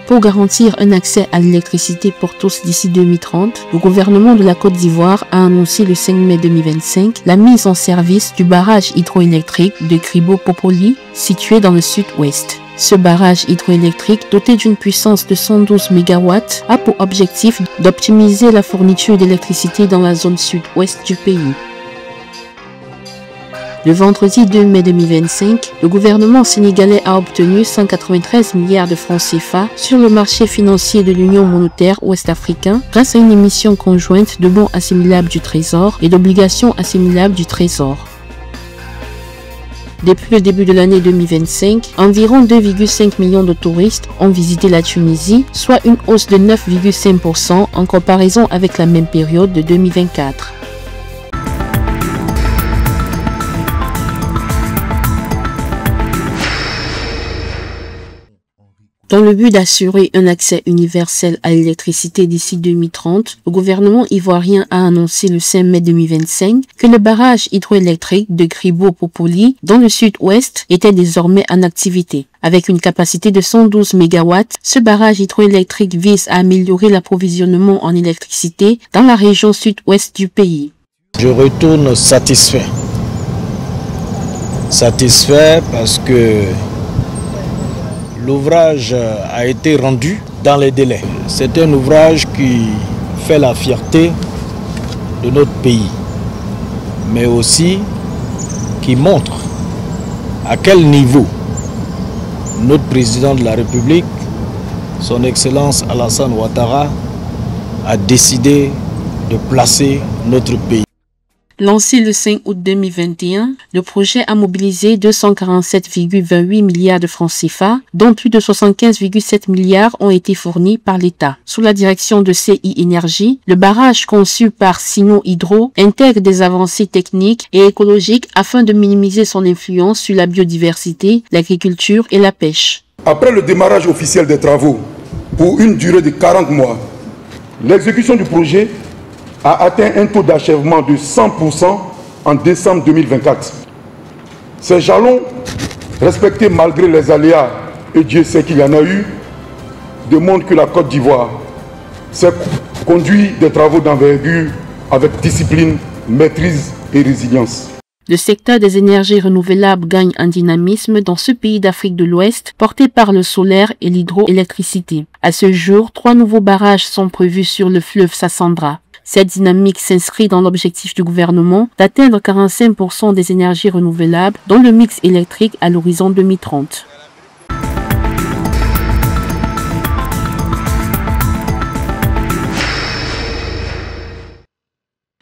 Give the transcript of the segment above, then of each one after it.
Pour garantir un accès à l'électricité pour tous d'ici 2030, le gouvernement de la Côte d'Ivoire a annoncé le 5 mai 2025 la mise en service du barrage hydroélectrique de Kribo-Popoli, situé dans le sud-ouest. Ce barrage hydroélectrique, doté d'une puissance de 112 MW, a pour objectif d'optimiser la fourniture d'électricité dans la zone sud-ouest du pays. Le vendredi 2 mai 2025, le gouvernement sénégalais a obtenu 193 milliards de francs CFA sur le marché financier de l'Union monétaire ouest-africain grâce à une émission conjointe de bons assimilables du Trésor et d'obligations assimilables du Trésor. Depuis le début de l'année 2025, environ 2,5 millions de touristes ont visité la Tunisie, soit une hausse de 9,5% en comparaison avec la même période de 2024. Dans le but d'assurer un accès universel à l'électricité d'ici 2030, le gouvernement ivoirien a annoncé le 5 mai 2025 que le barrage hydroélectrique de Kribo-Popoli, dans le sud-ouest, était désormais en activité. Avec une capacité de 112 MW, ce barrage hydroélectrique vise à améliorer l'approvisionnement en électricité dans la région sud-ouest du pays. Je retourne satisfait. Satisfait parce que l'ouvrage a été rendu dans les délais. C'est un ouvrage qui fait la fierté de notre pays, mais aussi qui montre à quel niveau notre président de la République, son Excellence Alassane Ouattara, a décidé de placer notre pays. Lancé le 5 août 2021, le projet a mobilisé 247,28 milliards de francs CFA, dont plus de 75,7 milliards ont été fournis par l'État. Sous la direction de CI Énergie, le barrage conçu par Sino Hydro intègre des avancées techniques et écologiques afin de minimiser son influence sur la biodiversité, l'agriculture et la pêche. Après le démarrage officiel des travaux pour une durée de 40 mois, l'exécution du projet a atteint un taux d'achèvement de 100% en décembre 2024. Ces jalons, respectés malgré les aléas, et Dieu sait qu'il y en a eu, démontrent que la Côte d'Ivoire s'est conduit des travaux d'envergure avec discipline, maîtrise et résilience. Le secteur des énergies renouvelables gagne en dynamisme dans ce pays d'Afrique de l'Ouest, porté par le solaire et l'hydroélectricité. À ce jour, 3 nouveaux barrages sont prévus sur le fleuve Sassandra. Cette dynamique s'inscrit dans l'objectif du gouvernement d'atteindre 45% des énergies renouvelables dans le mix électrique à l'horizon 2030.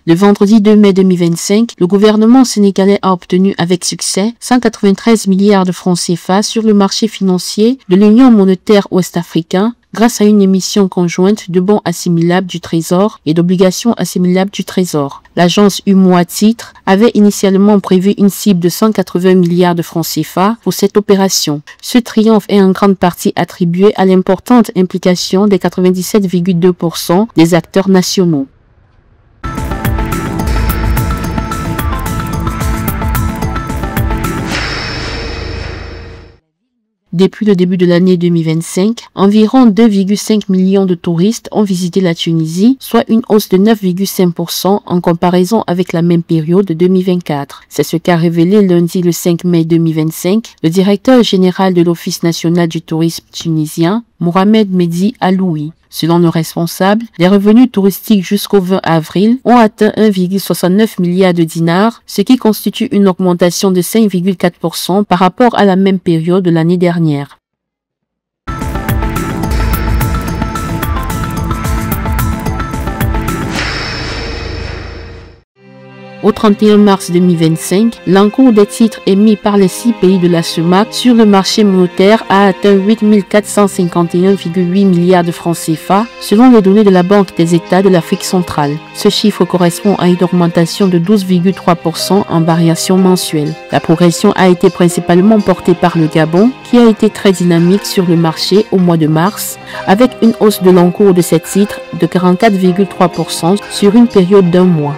Le vendredi 2 mai 2025, le gouvernement sénégalais a obtenu avec succès 193 milliards de francs CFA sur le marché financier de l'Union monétaire ouest-africain grâce à une émission conjointe de bons assimilables du Trésor et d'obligations assimilables du Trésor. L'agence UMOA Titres avait initialement prévu une cible de 180 milliards de francs CFA pour cette opération. Ce triomphe est en grande partie attribué à l'importante implication des 97,2% des acteurs nationaux. Depuis le début de l'année 2025, environ 2,5 millions de touristes ont visité la Tunisie, soit une hausse de 9,5% en comparaison avec la même période de 2024. C'est ce qu'a révélé lundi le 5 mai 2025 le directeur général de l'Office national du tourisme tunisien, Mohamed Mehdi Aloui. Selon le responsable, les revenus touristiques jusqu'au 20 avril ont atteint 1,69 milliard de dinars, ce qui constitue une augmentation de 5,4% par rapport à la même période de l'année dernière. Au 31 mars 2025, l'encours des titres émis par les 6 pays de la CEMAC sur le marché monétaire a atteint 8 451,8 milliards de francs CFA, selon les données de la Banque des États de l'Afrique centrale. Ce chiffre correspond à une augmentation de 12,3% en variation mensuelle. La progression a été principalement portée par le Gabon, qui a été très dynamique sur le marché au mois de mars, avec une hausse de l'encours de ces titres de 44,3% sur une période d'un mois.